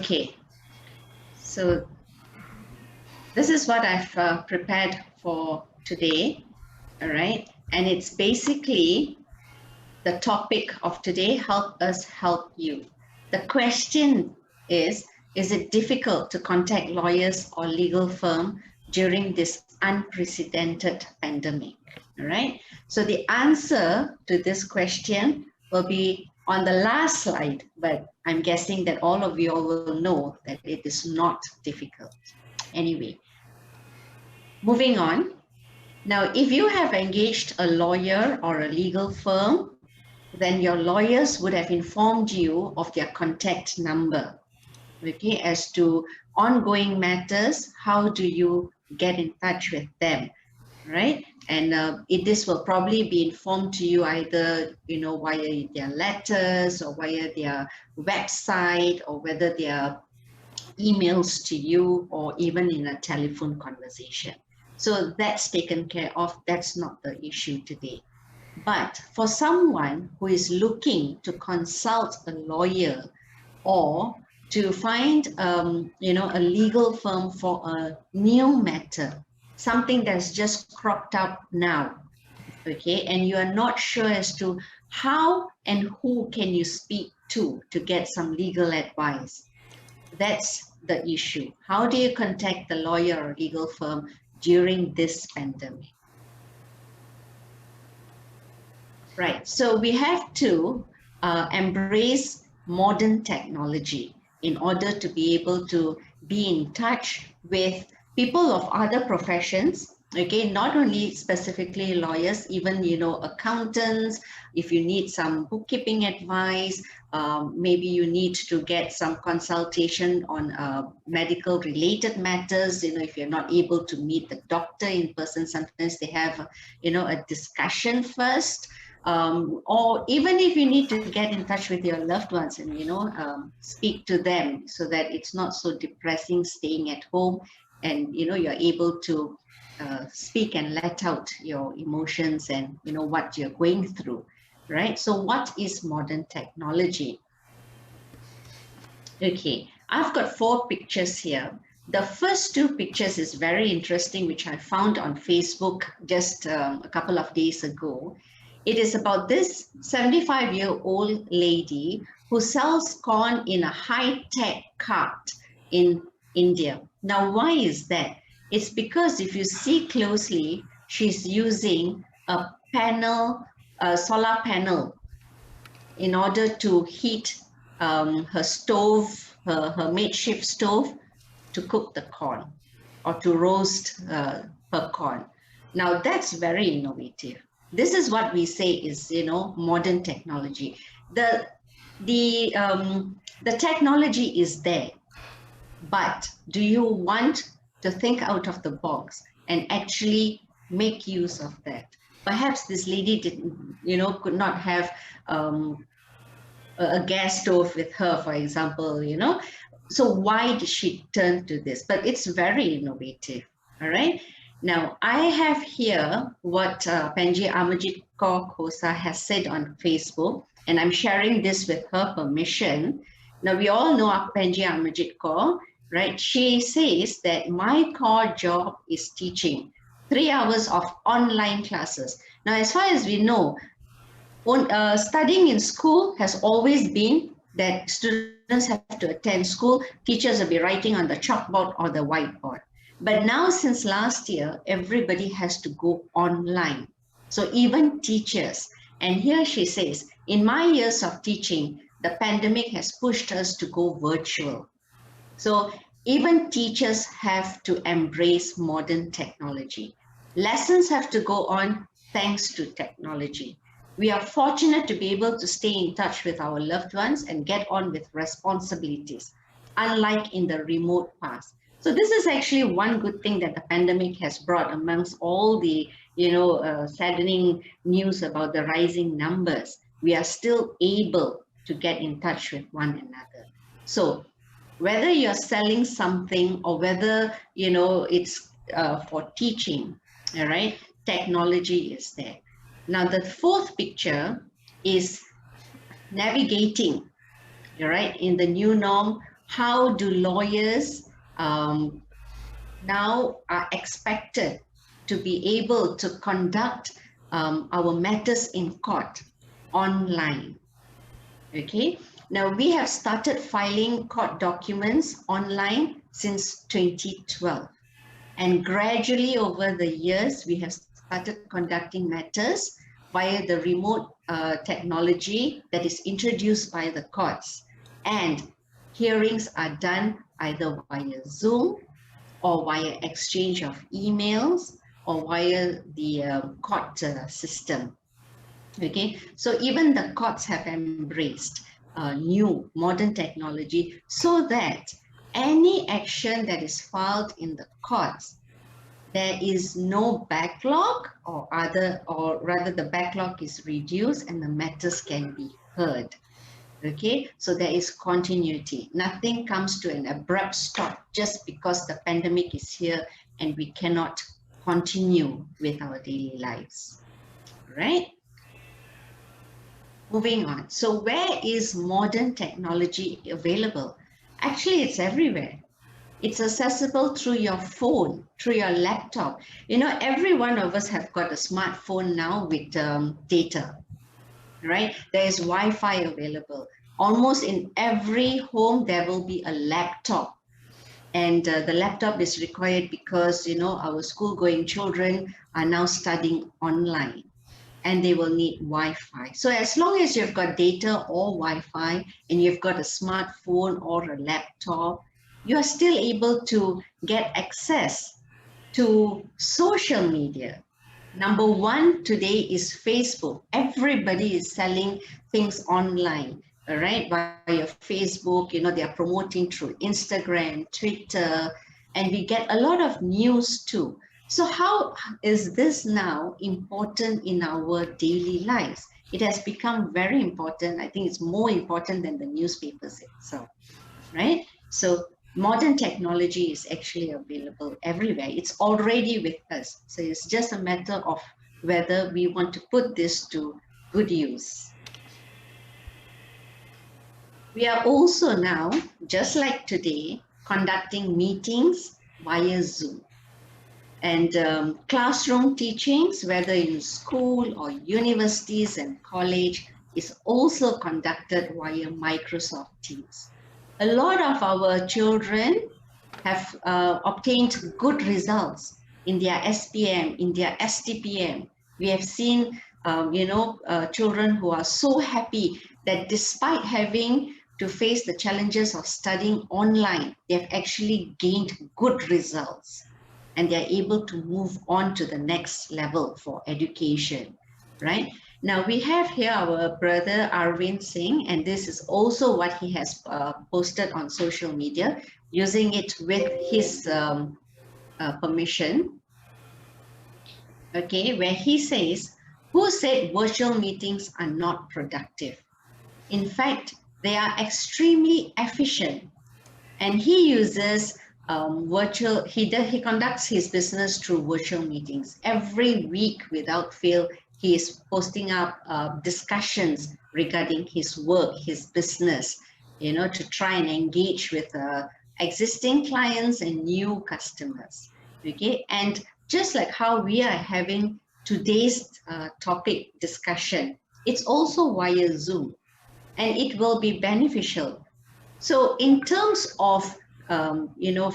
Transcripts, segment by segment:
Okay, so this is what I've prepared for today, all right? And it's basically the topic of today, help us help you. The question is it difficult to contact lawyers or legal firm during this unprecedented pandemic, all right? So the answer to this question will be on the last slide, but I'm guessing that all of you all will know that it is not difficult. Anyway, moving on. Now, if you have engaged a lawyer or a legal firm, then your lawyers would have informed you of their contact number, okay, as to ongoing matters. How do you get in touch with them, right? And this will probably be informed to you either, via their letters or via their website, or whether their emails to you, or even in a telephone conversation. So that's taken care of. That's not the issue today. But for someone who is looking to consult a lawyer or to find, a legal firm for a new matter, something that's just cropped up now, okay, and you are not sure as to how and who can you speak to get some legal advice, that's the issue. How do you contact the lawyer or legal firm during this pandemic? Right, so we have to embrace modern technology in order to be able to be in touch with people of other professions, okay, not only specifically lawyers, even, accountants. If you need some bookkeeping advice, maybe you need to get some consultation on medical related matters. If you're not able to meet the doctor in person, sometimes they have, a discussion first. Or even if you need to get in touch with your loved ones and, speak to them so that it's not so depressing staying at home, and, you're able to speak and let out your emotions and, what you're going through, right? So what is modern technology? Okay, I've got 4 pictures here. The first 2 pictures is very interesting, which I found on Facebook just a couple of days ago. It is about this 75-year-old lady who sells corn in a high-tech cart in India. Now, why is that? It's because if you see closely, she's using a panel, a solar panel, in order to heat her stove, her makeshift stove, to cook the corn or to roast her corn. Now, that's very innovative. This is what we say is, modern technology. The technology is there, but do you want to think out of the box and actually make use of that? Perhaps this lady didn't, could not have a gas stove with her, for example, So why did she turn to this? But it's very innovative, all right? Now, I have here what Panji Amarjit Kaur Khosa has said on Facebook, and I'm sharing this with her permission. Now, we all know Panji Amarjit Kaur, right? She says that my core job is teaching 3 hours of online classes. Now, as far as we know, studying in school has always been that students have to attend school, teachers will be writing on the chalkboard or the whiteboard. But now, since last year, everybody has to go online. So even teachers. And here she says, in my years of teaching, the pandemic has pushed us to go virtual. So even teachers have to embrace modern technology. Lessons have to go on thanks to technology. We are fortunate to be able to stay in touch with our loved ones and get on with responsibilities, unlike in the remote past. So this is actually one good thing that the pandemic has brought amongst all the, saddening news about the rising numbers. We are still able to get in touch with one another. So whether you're selling something or whether, it's for teaching, all right, technology is there. Now, the 4th picture is navigating, all right, in the new norm. how do lawyers now are expected to be able to conduct our matters in court online. Okay, now we have started filing court documents online since 2012, and gradually over the years we have started conducting matters via the remote technology that is introduced by the courts, and hearings are done either via Zoom or via exchange of emails or via the court system. Okay, so even the courts have embraced new modern technology so that any action that is filed in the courts, there is no backlog, or rather the backlog is reduced and the matters can be heard. Okay, so there is continuity. Nothing comes to an abrupt stop just because the pandemic is here and we cannot continue with our daily lives. Right? Moving on. So where is modern technology available? Actually, it's everywhere. It's accessible through your phone, through your laptop. You know, every one of us have got a smartphone now with data, right? There is Wi-Fi available. Almost in every home, there will be a laptop. And the laptop is required because, you know, our school-going children are now studying online, and they will need Wi-Fi. So as long as you've got data or Wi-Fi and you've got a smartphone or a laptop, you are still able to get access to social media. Number one today is Facebook. Everybody is selling things online, all right, via Facebook. You know, they are promoting through Instagram, Twitter, and we get a lot of news too. So how is this now important in our daily lives? It has become very important. I think it's more important than the newspapers itself, right? So modern technology is actually available everywhere. It's already with us. So it's just a matter of whether we want to put this to good use. We are also now, just like today, conducting meetings via Zoom. And classroom teachings, whether in school or universities and college, is also conducted via Microsoft Teams. A lot of our children have obtained good results in their SPM, in their STPM. We have seen, children who are so happy that despite having to face the challenges of studying online, they've actually gained good results, and they're able to move on to the next level for education, right? Now we have here our brother Arvind Singh, and this is also what he has posted on social media, using it with his permission. Okay, where he says, "Who said virtual meetings are not productive? In fact, they are extremely efficient." And he uses he conducts his business through virtual meetings. Every week without fail, he is posting up discussions regarding his work, his business, you know, to try and engage with existing clients and new customers. Okay, and just like how we are having today's topic discussion, it's also via Zoom, and it will be beneficial. So in terms of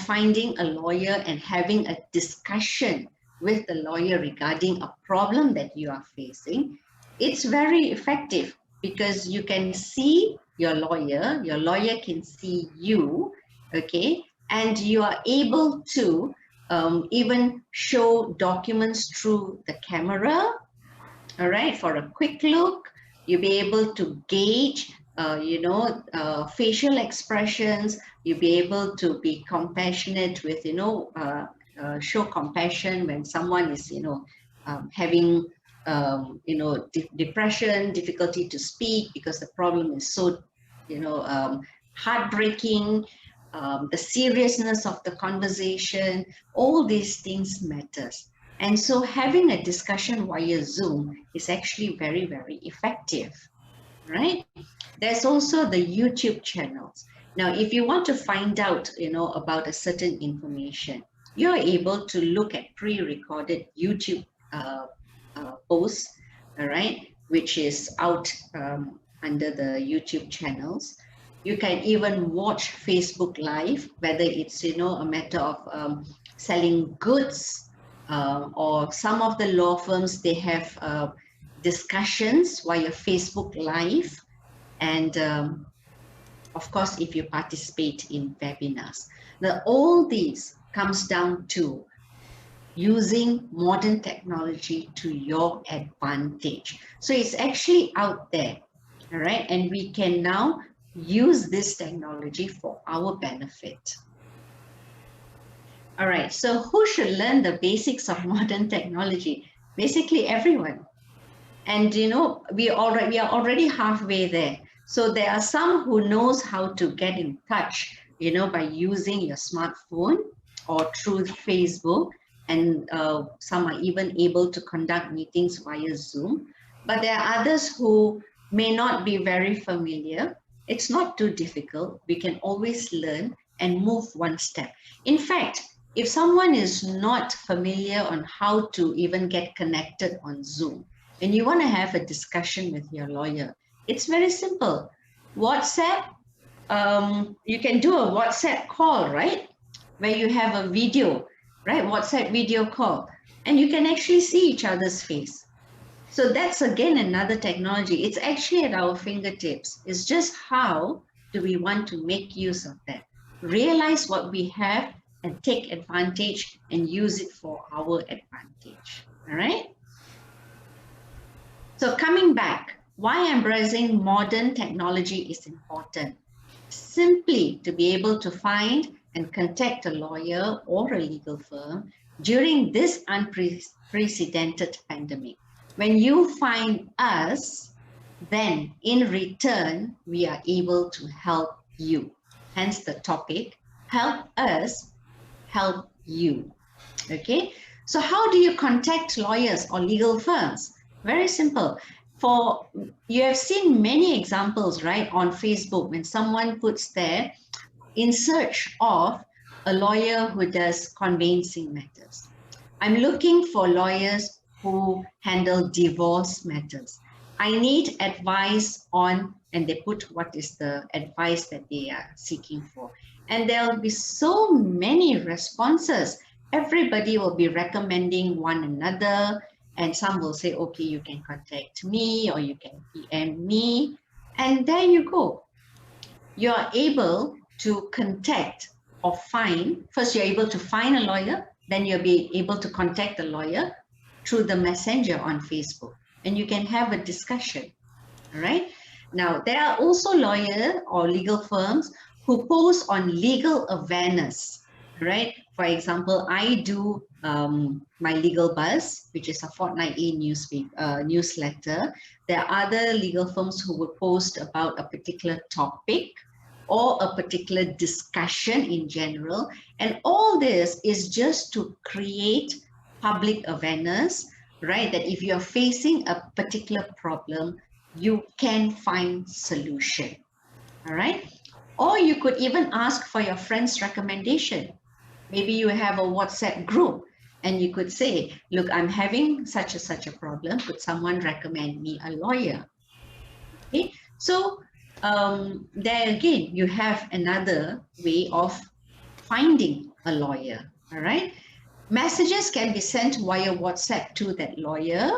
finding a lawyer and having a discussion with the lawyer regarding a problem that you are facing, it's very effective because you can see your lawyer can see you, okay, and you are able to even show documents through the camera, all right, for a quick look. You'll be able to gauge facial expressions. You'll be able to be compassionate with, show compassion when someone is, having, depression, difficulty to speak because the problem is so, heartbreaking, the seriousness of the conversation, all these things matters. And so having a discussion via Zoom is actually very, very effective, right? There's also the YouTube channels. Now, if you want to find out, about a certain information, you're able to look at pre-recorded YouTube posts, all right, which is out under the YouTube channels. You can even watch Facebook Live, whether it's, a matter of selling goods, or some of the law firms, they have discussions via Facebook Live. And of course, if you participate in webinars. Now, all these comes down to using modern technology to your advantage. So it's actually out there, all right? And we can now use this technology for our benefit. All right, so who should learn the basics of modern technology? Basically everyone. And we are already halfway there. So there are some who knows how to get in touch, by using your smartphone or through Facebook, and some are even able to conduct meetings via Zoom. But there are others who may not be very familiar. It's not too difficult. We can always learn and move one step. In fact, if someone is not familiar on how to even get connected on Zoom, and you want to have a discussion with your lawyer, it's very simple. WhatsApp, you can do a WhatsApp call, right? Where you have a video, right? WhatsApp video call, and you can actually see each other's face. So that's again another technology. It's actually at our fingertips. It's just how do we want to make use of that? Realize what we have and take advantage and use it for our advantage. All right? So coming back, why embracing modern technology is important. Simply to be able to find and contact a lawyer or a legal firm during this unprecedented pandemic. When you find us, then in return, we are able to help you. Hence the topic, help us, help you. Okay, so how do you contact lawyers or legal firms? Very simple. You have seen many examples, right, on Facebook when someone puts there in search of a lawyer who does conveyancing matters. I'm looking for lawyers who handle divorce matters. I need advice on, and they put what is the advice that they are seeking for. And there will be so many responses. Everybody will be recommending one another. And some will say, okay, you can contact me or you can PM me. And there you go. You're able to contact or find. First, you're able to find a lawyer. Then you'll be able to contact a lawyer through the messenger on Facebook. And you can have a discussion. All right. Now, there are also lawyers or legal firms who post on legal awareness. Right. For example, I do my Legal Buzz, which is a fortnightly newsletter. There are other legal firms who will post about a particular topic or a particular discussion in general. And all this is just to create public awareness, right? That if you're facing a particular problem, you can find solution. All right. Or you could even ask for your friend's recommendation. Maybe you have a WhatsApp group and you could say, look, I'm having such a problem. Could someone recommend me a lawyer? Okay, so there again, you have another way of finding a lawyer, all right? Messages can be sent via WhatsApp to that lawyer,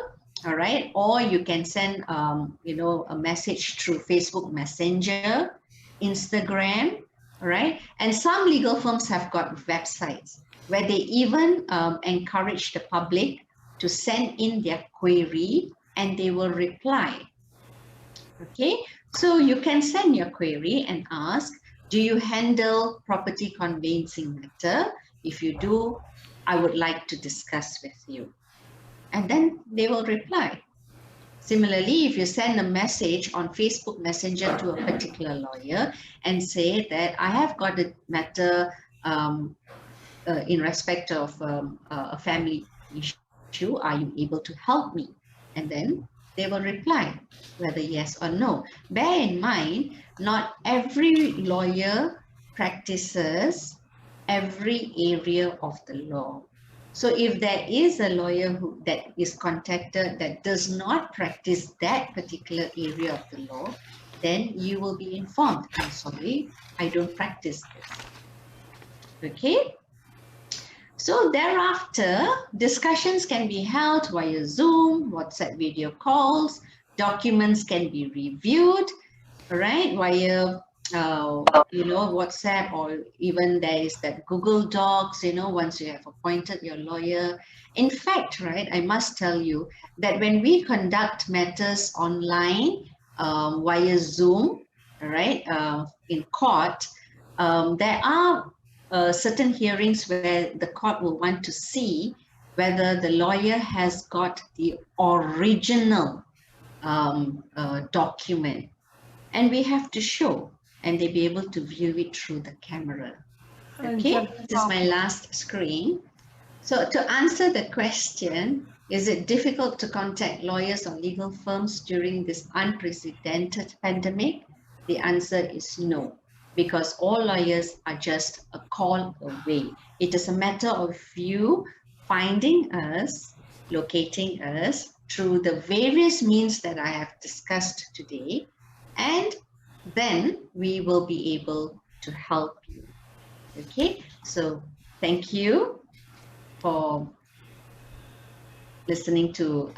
all right? Or you can send, a message through Facebook Messenger, Instagram, all right? And some legal firms have got websites where they even encourage the public to send in their query and they will reply. Okay, so you can send your query and ask, do you handle property conveyancing matter? If you do, I would like to discuss with you. And then they will reply. Similarly, if you send a message on Facebook Messenger to a particular lawyer and say that I have got a matter in respect of a family issue, are you able to help me? And then they will reply whether yes or no. Bear in mind, not every lawyer practices every area of the law. So if there is a lawyer that is contacted that does not practice that particular area of the law, then you will be informed. I'm sorry, I don't practice this. Okay? So thereafter, discussions can be held via Zoom, WhatsApp video calls, documents can be reviewed, right, via WhatsApp, or even there is that Google Docs, once you have appointed your lawyer. In fact, right, I must tell you that when we conduct matters online via Zoom, right, in court, there are certain hearings where the court will want to see whether the lawyer has got the original document, and we have to show, and they be able to view it through the camera. Okay, this is my last screen. So to answer the question, is it difficult to contact lawyers or legal firms during this unprecedented pandemic? The answer is no, because all lawyers are just a call away. It is a matter of you finding us, locating us through the various means that I have discussed today, and then we will be able to help you. Okay, so thank you for listening to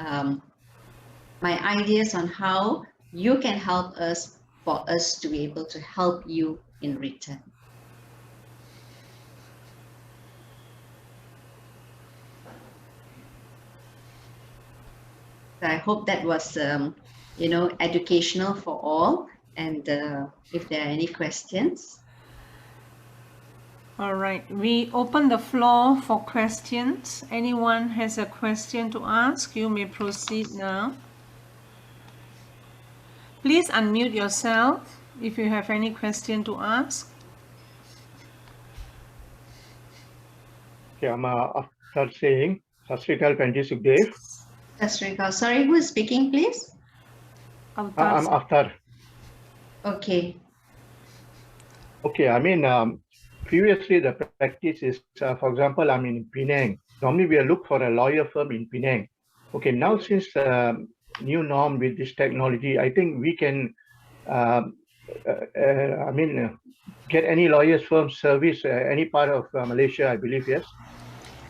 my ideas on how you can help us, for us to be able to help you in return. So I hope that was educational for all, and if there are any questions. All right, we open the floor for questions. Anyone has a question to ask, you may proceed now. Please unmute yourself if you have any question to ask. Okay, I'm after saying, Sasrikal Penji Sukhdev. Sasrikal, sorry, who is speaking, please? I'm after. Okay. Okay, I mean, previously the practice is, for example, I'm in Penang. Normally we look for a lawyer firm in Penang. Okay, now since new norm with this technology, I think we can, get any lawyer's firm service any part of Malaysia, I believe, yes?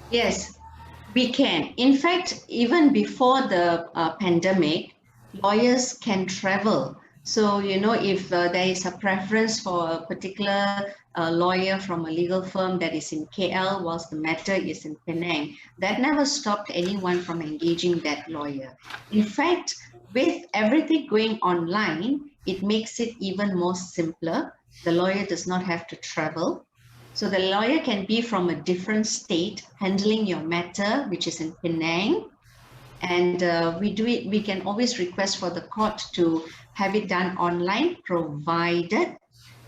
Yes, we can. In fact, even before the pandemic, lawyers can travel. So, if there is a preference for a particular lawyer from a legal firm that is in KL, whilst the matter is in Penang, that never stopped anyone from engaging that lawyer. In fact, with everything going online, it makes it even more simpler. The lawyer does not have to travel. So the lawyer can be from a different state handling your matter, which is in Penang. And we can always request for the court to have it done online, provided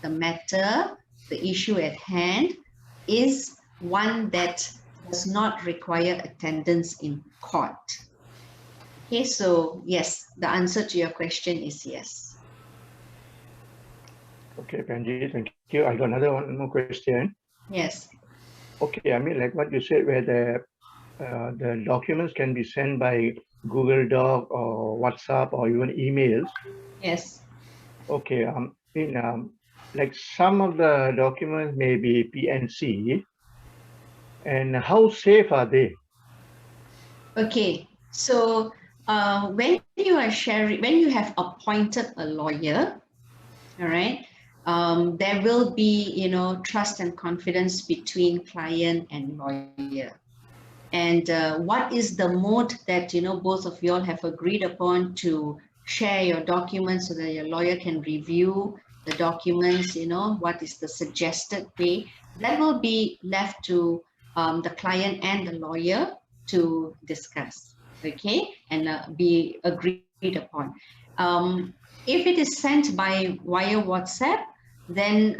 the matter, the issue at hand, is one that does not require attendance in court. Okay, so yes, the answer to your question is yes. Okay, Penji, thank you. I got another one more question. Yes. Okay, I mean, like what you said, where the documents can be sent by Google Doc or WhatsApp or even emails. Yes. Okay, like some of the documents may be PNC, and how safe are they? Okay, so when you are sharing, when you have appointed a lawyer, all right, there will be, trust and confidence between client and lawyer. And what is the mode that, both of you all have agreed upon to share your documents so that your lawyer can review the documents, what is the suggested way? That will be left to the client and the lawyer to discuss, okay, and be agreed upon. If it is sent via WhatsApp, then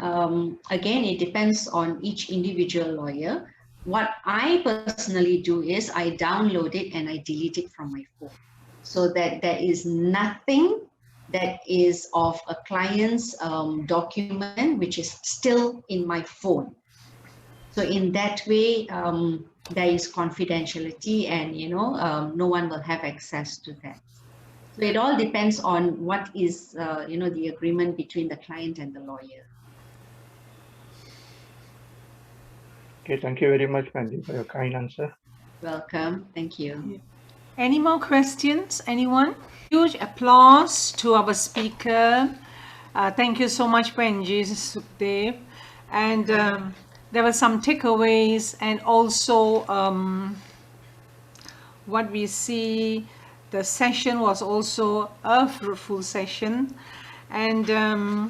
again, it depends on each individual lawyer. What I personally do is I download it and I delete it from my phone. so that there is nothing that is of a client's document which is still in my phone. So in that way, there is confidentiality, and no one will have access to that. So it all depends on what is the agreement between the client and the lawyer. Okay, thank you very much, Mandy, for your kind answer. Welcome. Thank you. Any more questions? Anyone? Huge applause to our speaker. Thank you so much, Benji, Sukhdev. And there were some takeaways, and also what we see, the session was also a fruitful session. And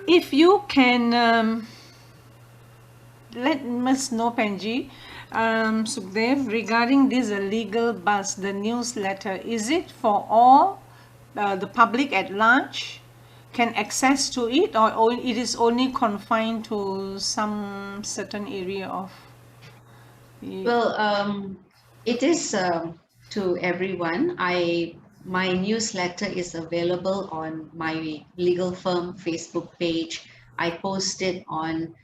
if you can let us know, Benji, Sukhdev, regarding this legal buzz, the newsletter, is it for all the public at large can access to it, or it is only confined to some certain area of? Well, it is to everyone. My newsletter is available on my legal firm Facebook page. I post it on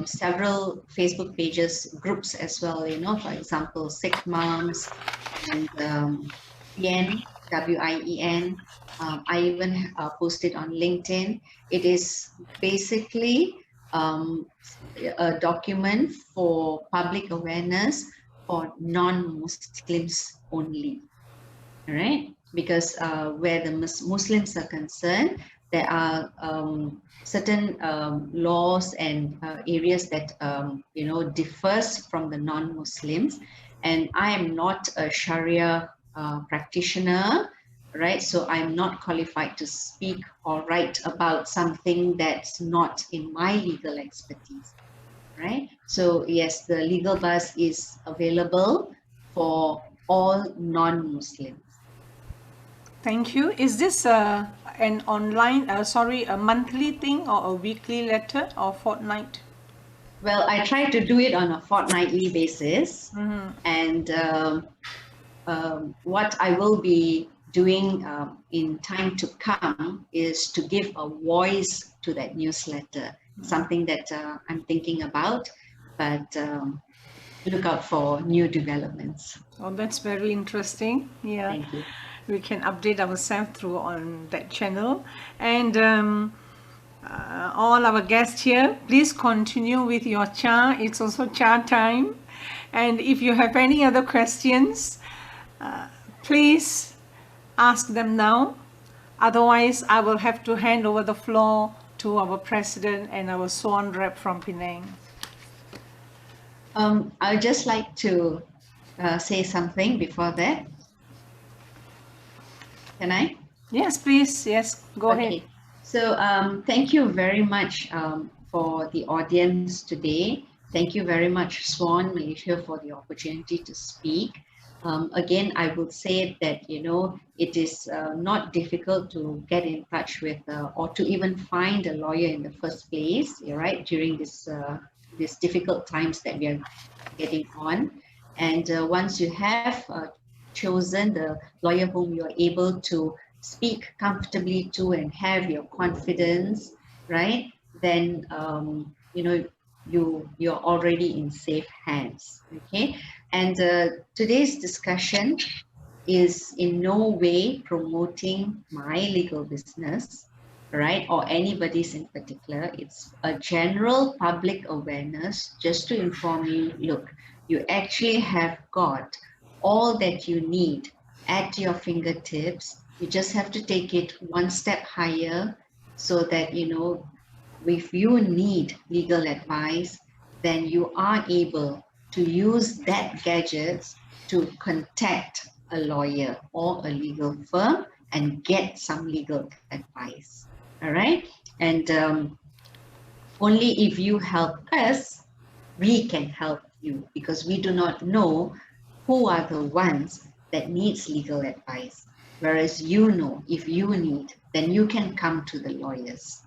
several Facebook pages, groups as well, for example, Sick Moms and WIEN, WIEN. I even post it on LinkedIn. It is basically a document for public awareness for non-Muslims only, all right? Because where the Muslims are concerned, there are certain laws and areas that differs from the non-Muslims, and I am not a Sharia practitioner, right? So I'm not qualified to speak or write about something that's not in my legal expertise, right? So yes, the legal buzz is available for all non-Muslims. Thank you. Is this an online, a monthly thing, or a weekly letter, or fortnight? Well, I try to do it on a fortnightly basis, and what I will be doing in time to come is to give a voice to that newsletter, something that I'm thinking about, but look out for new developments. Oh, that's very interesting. Yeah. Thank you. We can update ourselves through on that channel. And all our guests here, please continue with your cha. It's also cha time. And if you have any other questions, please ask them now. Otherwise, I will have to hand over the floor to our president and our SWAN rep from Penang. I'd just like to say something before that. Can I? Yes, please. Yes, go ahead. So thank you very much for the audience today. Thank you very much, SWAN Malaysia, for the opportunity to speak. Again, I would say that, it is not difficult to get in touch with or to even find a lawyer in the first place, right, during these difficult times that we are getting on. And once you have chosen the lawyer whom you're able to speak comfortably to and have your confidence, right, then you're already in safe hands. Okay, and today's discussion is in no way promoting my legal business, right, or anybody's in particular. It's a general public awareness just to inform you, look, you actually have got all that you need at your fingertips. You just have to take it one step higher, so that if you need legal advice, then you are able to use that gadget to contact a lawyer or a legal firm and get some legal advice. All right, and only if you help us, we can help you, because we do not know who are the ones that needs legal advice. Whereas if you need, then you can come to the lawyers.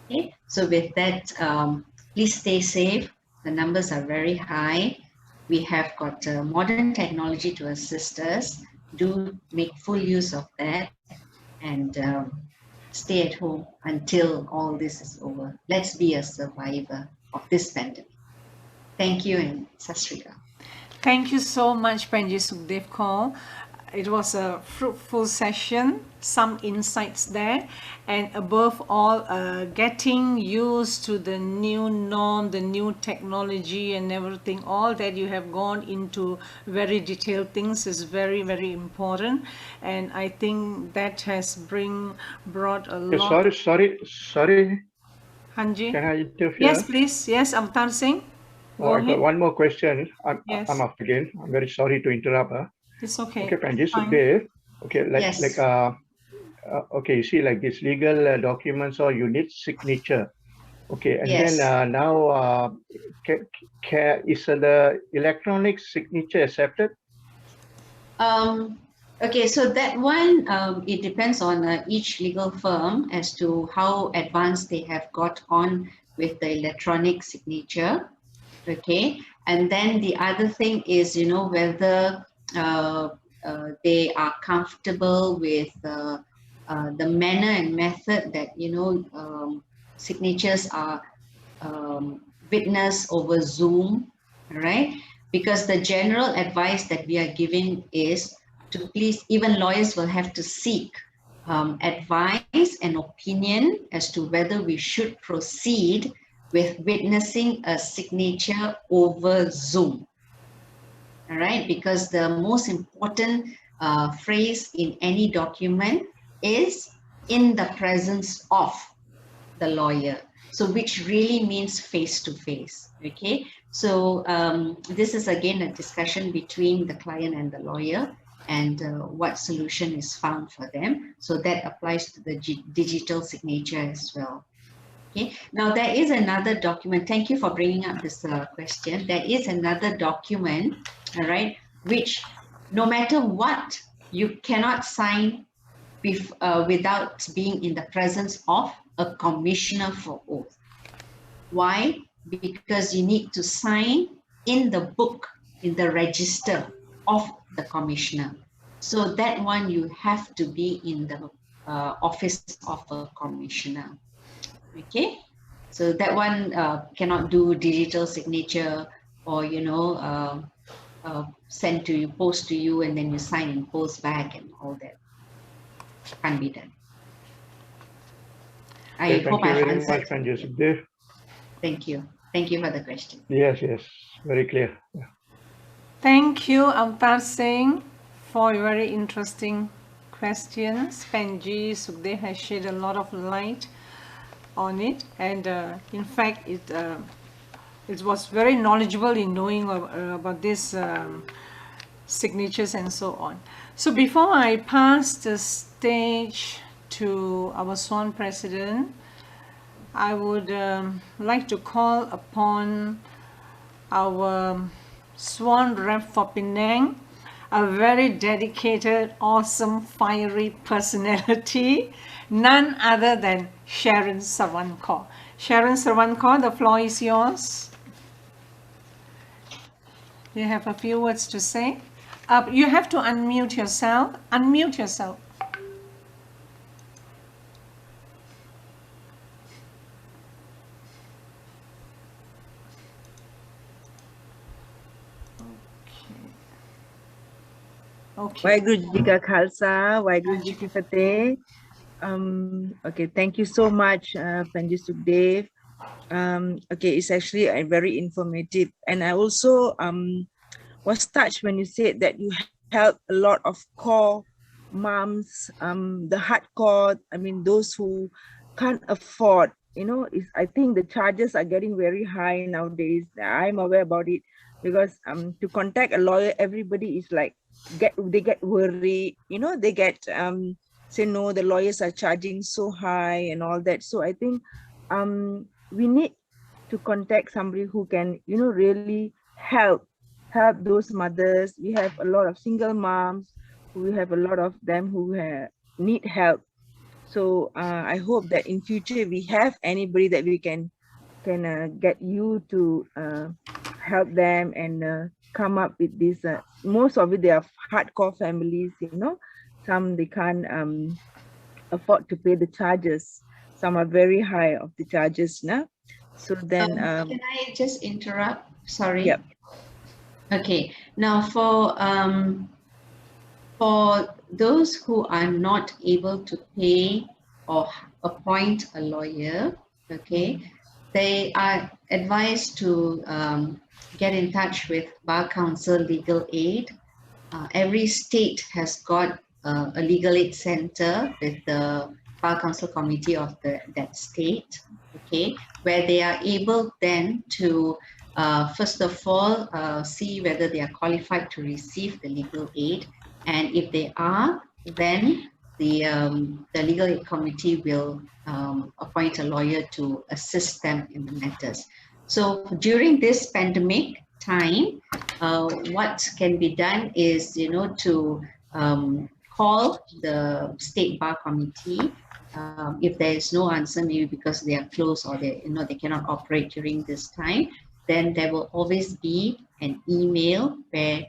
Okay, so with that, please stay safe. The numbers are very high. We have got modern technology to assist us. Do make full use of that and stay at home until all this is over. Let's be a survivor of this pandemic. Thank you and Sat Sri Akal. Thank you so much, Penji Sukhdev Kaur. It was a fruitful session, some insights there, and above all, getting used to the new norm, the new technology and everything, all that you have gone into very detailed things is very, very important. And I think that has brought a Okay, lot. sorry. Hanji? Can I interfere? Yes, please. Yes, Avatar Singh. Oh, I got one more question. Yes. I'm up again. I'm very sorry to interrupt. It's okay. Okay, Penji Fine. Sukhdev. Okay, Yes. okay, you see, like this legal documents, or you need signature. Okay, and Yes. then now, is the electronic signature accepted? Okay, so that one, it depends on each legal firm as to how advanced they have got on with the electronic signature. Okay, and then the other thing is, you know, whether they are comfortable with the manner and method that, you know, signatures are witnessed over Zoom, right? Because the general advice that we are giving is to please, even lawyers will have to seek advice and opinion as to whether we should proceed with witnessing a signature over Zoom. All right, because the most important phrase in any document is in the presence of the lawyer. So which really means face to face. Okay, so this is again a discussion between the client and the lawyer, and what solution is found for them. So that applies to the digital signature as well. Okay, now there is another document. Thank you for bringing up this question. There is another document, all right, which no matter what, you cannot sign without being in the presence of a commissioner for oath. Why? Because you need to sign in the book, in the register of the commissioner. So that one you have to be in the office of a commissioner. Okay, so that one cannot do digital signature, or you know, send to you, post to you, and then you sign and post back and all that. Can't be done. I hope I've answered. Thank you very much, Sukhdev. Thank you. Thank you for the question. Yes, very clear. Yeah. Thank you, Avatar Singh, for very interesting questions. Penji Sukhdev has shed a lot of light on it, and in fact, it was very knowledgeable in knowing about these signatures and so on. So before I pass the stage to our SWAN president, I would like to call upon our SWAN rep for Penang, a very dedicated, awesome, fiery personality, none other than Sharon Sarwan-Kaur. Sharon Sarwan-Kaur, the floor is yours. You have a few words to say. You have to unmute yourself. Unmute yourself. Okay. Waheguru Ji Ka Khalsa, Waheguru Ji Ki Fateh. Okay, thank you so much, Penji Sukhdev. Okay, it's actually very informative, and I also was touched when you said that you help a lot of core moms, the hardcore. I mean, those who can't afford. You know, I think the charges are getting very high nowadays. I'm aware about it because to contact a lawyer, everybody is like they get worried. You know, they get say no, the lawyers are charging so high and all that. So I think we need to contact somebody who can, you know, really help those mothers. We have a lot of single moms. We have a lot of them who need help. So I hope that in future we have anybody that we can get you to help them and come up with this. Most of it, they are hardcore families, Some they can't afford to pay the charges. Some are very high of the charges, nah? So then, can I just interrupt? Sorry. Yep. Okay. Now for those who are not able to pay or appoint a lawyer, okay, they are advised to get in touch with Bar Council Legal Aid. Every state has got a legal aid center with the Bar Council committee of that state, okay, where they are able then to first of all see whether they are qualified to receive the legal aid, and if they are, then the legal aid committee will appoint a lawyer to assist them in the matters. So during this pandemic time, what can be done is, to call the state bar committee. If there is no answer, maybe because they are closed or they cannot operate during this time, then there will always be an email where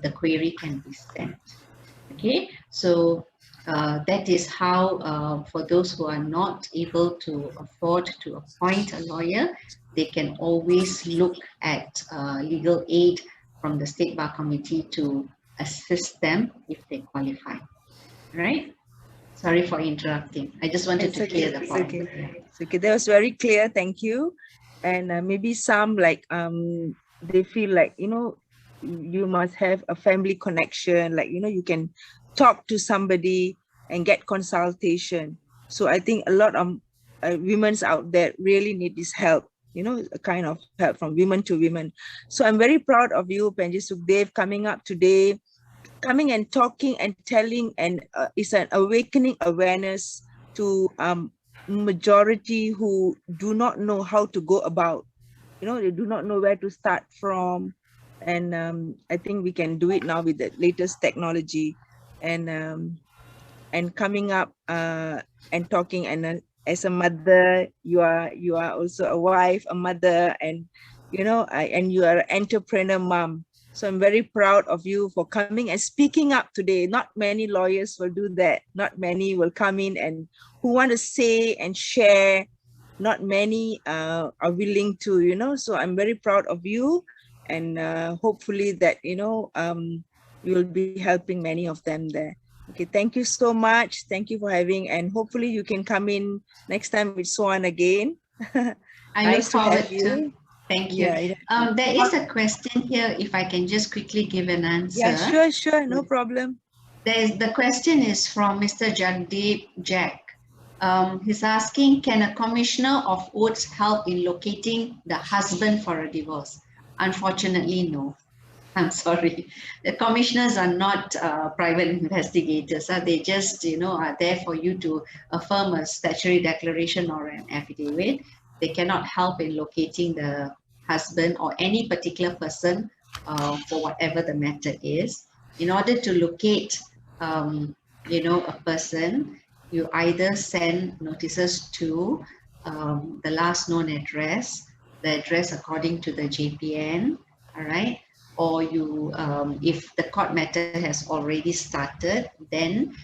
the query can be sent. Okay, so that is how for those who are not able to afford to appoint a lawyer, they can always look at legal aid from the State Bar Committee to assist them if they qualify. Right? Sorry for interrupting. I just wanted to clear the point. It's okay. That was very clear. Thank you. And maybe some they feel like, you must have a family connection, you can talk to somebody and get consultation. So I think a lot of women out there really need this help, a kind of help from women to women. So I'm very proud of you, Penji Sukhdev, coming up today, coming and talking and telling, and it's an awakening awareness to majority who do not know how to go about. They do not know where to start from. And I think we can do it now with the latest technology, and coming up and talking. And as a mother, you are also a wife, a mother, and and you are an entrepreneur mom. So I'm very proud of you for coming and speaking up today. Not many lawyers will do that. Not many will come in and who want to say and share. Not many are willing to, so I'm very proud of you. And hopefully that, you will be helping many of them there. Okay, thank you so much. Thank you for having, and hopefully you can come in next time with SWAN again. I look forward to. Thank you. Yeah, there is a question here, if I can just quickly give an answer. Yeah, sure, no problem. The question is from Mr. Jagdeep Jack. He's asking, can a commissioner of oaths help in locating the husband for a divorce? Unfortunately, no. I'm sorry. The commissioners are not private investigators. They just, are there for you to affirm a statutory declaration or an affidavit. They cannot help in locating the husband or any particular person for whatever the matter is. In order to locate, a person, you either send notices to the last known address, the address according to the JPN, all right? Or you, if the court matter has already started, then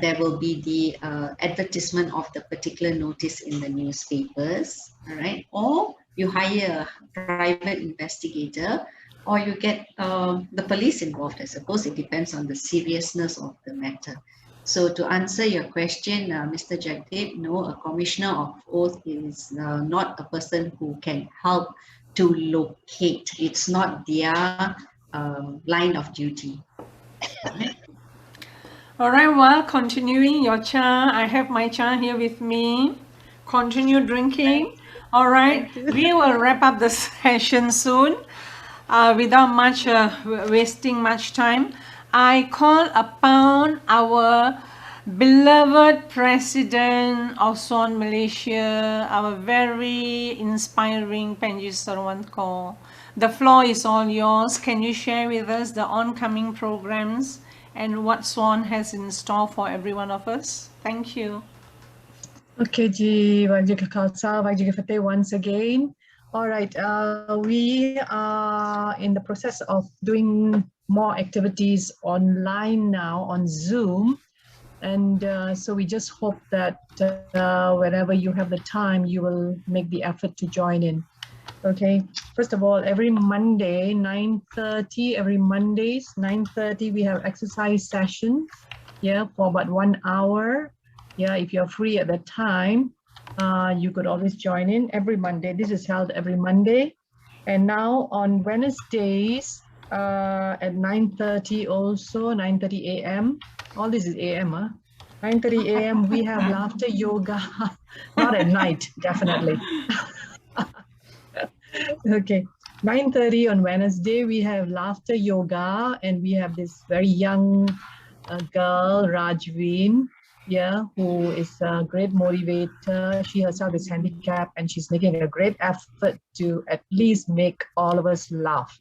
there will be the advertisement of the particular notice in the newspapers, all right? Or you hire a private investigator, or you get the police involved. I suppose it depends on the seriousness of the matter. So to answer your question, Mr. Jagdeep, no, a commissioner of oath is not a person who can help to locate. It's not their line of duty. All right, well, continuing your cha, I have my cha here with me. Continue drinking. All right, we will wrap up the session soon without much wasting much time. I call upon our beloved President of SWAN Malaysia, our very inspiring Penji Sarwan Kaur. The floor is all yours. Can you share with us the oncoming programs and what SWAN has in store for every one of us? Thank you. Okay, Ji, Wajik Khalsa, Wajik Fateh once again. All right. We are in the process of doing more activities online now on Zoom. And so we just hope that whenever you have the time, you will make the effort to join in. Okay. First of all, every Monday, 9:30, every Mondays, 9:30, we have exercise sessions. Yeah, for about 1 hour. Yeah, if you're free at that time, you could always join in every Monday. This is held every Monday. And now on Wednesdays at 9:30 also, 9:30 a.m. All this is a.m. Huh? 9:30 a.m. we have laughter yoga. Not at night, definitely. Okay. 9:30 on Wednesday, we have laughter yoga, and we have this very young girl, Rajveen, yeah, who is a great motivator. She herself is handicapped, and she's making a great effort to at least make all of us laugh.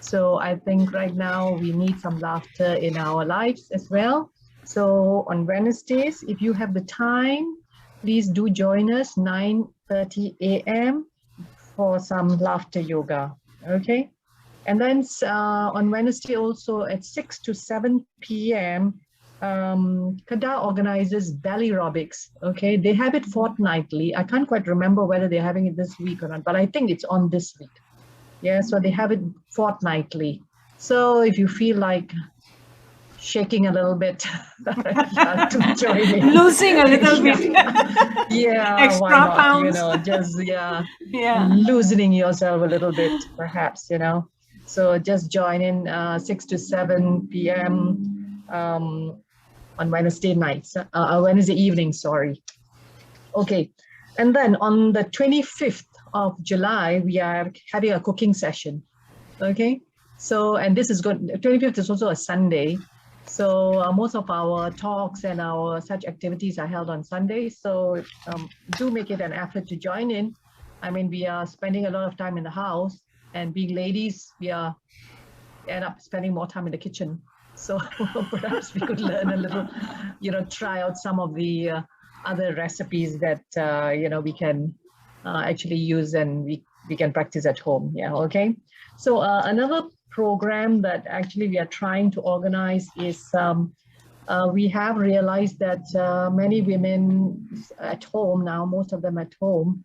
So I think right now we need some laughter in our lives as well. So on Wednesdays, if you have the time, please do join us 9:30 a.m. for some laughter yoga. Okay. And then on Wednesday also at 6 to 7 p.m., Kada organizes belly aerobics. Okay, they have it fortnightly. I can't quite remember whether they're having it this week or not, but I think it's on this week. Yeah, so they have it fortnightly. So if you feel like shaking a little bit, to join in. Losing a little bit. Yeah, Extra why not? pounds. You know, just Yeah. loosening yourself a little bit, perhaps. You know. So just join in 6 to 7 p.m. On Wednesday nights, Wednesday evening, sorry. Okay, and then on the 25th of July, we are having a cooking session. Okay, so, and this is good, 25th is also a Sunday. So most of our talks and our such activities are held on Sundays. So do make it an effort to join in. I mean, we are spending a lot of time in the house, and being ladies, we end up spending more time in the kitchen. So perhaps we could learn a little, you know, try out some of the other recipes that, you know, we can actually use and we can practice at home. Yeah, okay. So another program that actually we are trying to organize is we have realized that many women at home now, most of them at home,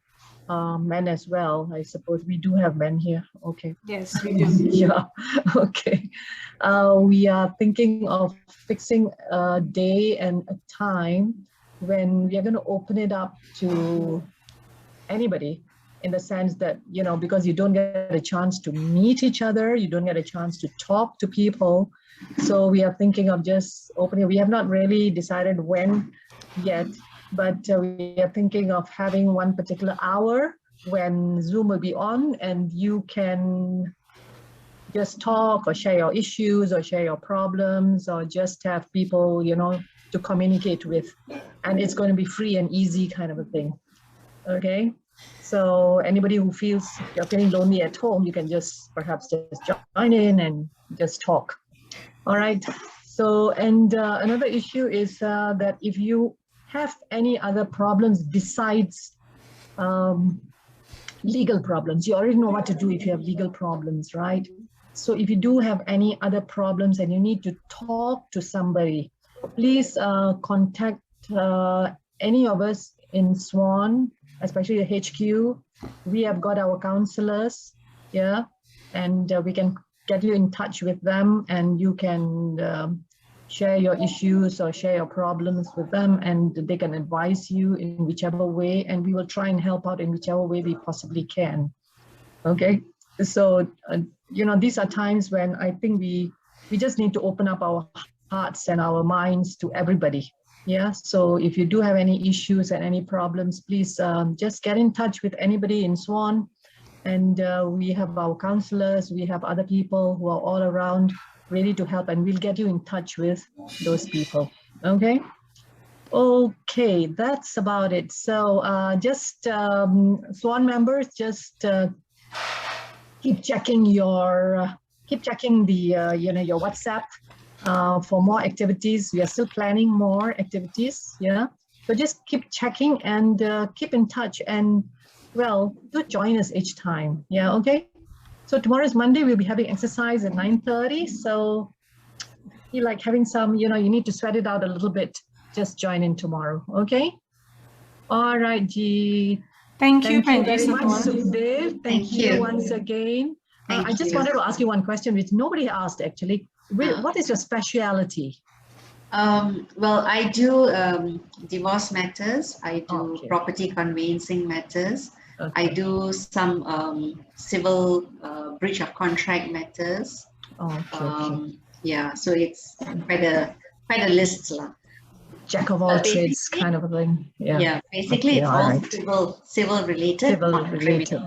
men as well, I suppose. We do have men here. Okay. Yes, we do. Yeah. Okay. We are thinking of fixing a day and a time when we are going to open it up to anybody, in the sense that, you know, because you don't get a chance to meet each other, you don't get a chance to talk to people. So we are thinking of just opening. We have not really decided when yet, but we are thinking of having one particular hour when Zoom will be on, and you can just talk or share your issues or share your problems, or just have people, you know, to communicate with. And it's going to be free and easy kind of a thing. Okay. So anybody who feels you're feeling lonely at home, you can just perhaps just join in and just talk. All right. So, and another issue is that if you have any other problems besides legal problems, you already know what to do if you have legal problems, right? So if you do have any other problems and you need to talk to somebody, please contact any of us in SWAN, especially the HQ. We have got our counselors, yeah, and we can get you in touch with them, and you can share your issues or share your problems with them, and they can advise you in whichever way, and we will try and help out in whichever way we possibly can. Okay, so you know, these are times when I think we just need to open up our hearts and our minds to everybody. Yeah, so if you do have any issues and any problems, please just get in touch with anybody in SWAN, and we have our counselors, we have other people who are all around ready to help, and we'll get you in touch with those people. Okay. Okay, that's about it. So just SWAN members, just keep checking your the you know, your WhatsApp for more activities. We are still planning more activities. Yeah, so just keep checking and keep in touch. And well, do join us each time. Yeah, okay. So tomorrow is Monday. We'll be having exercise at 9:30. So you like having some, you need to sweat it out a little bit. Just join in tomorrow. Okay. All right, G. Thank you, Thank you Penji very much, Satwan. Sukhdev. Thank you once again. I just wanted to ask you one question, which nobody asked actually. What is your speciality? Well, I do divorce matters. I do property conveyancing matters. I do some civil breach of contract matters. Yeah, so it's quite a list, lah. Jack of all trades kind of a thing. Yeah, basically it's all civil related. Civil related.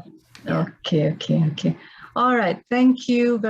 Yeah. Okay. All right. Thank you.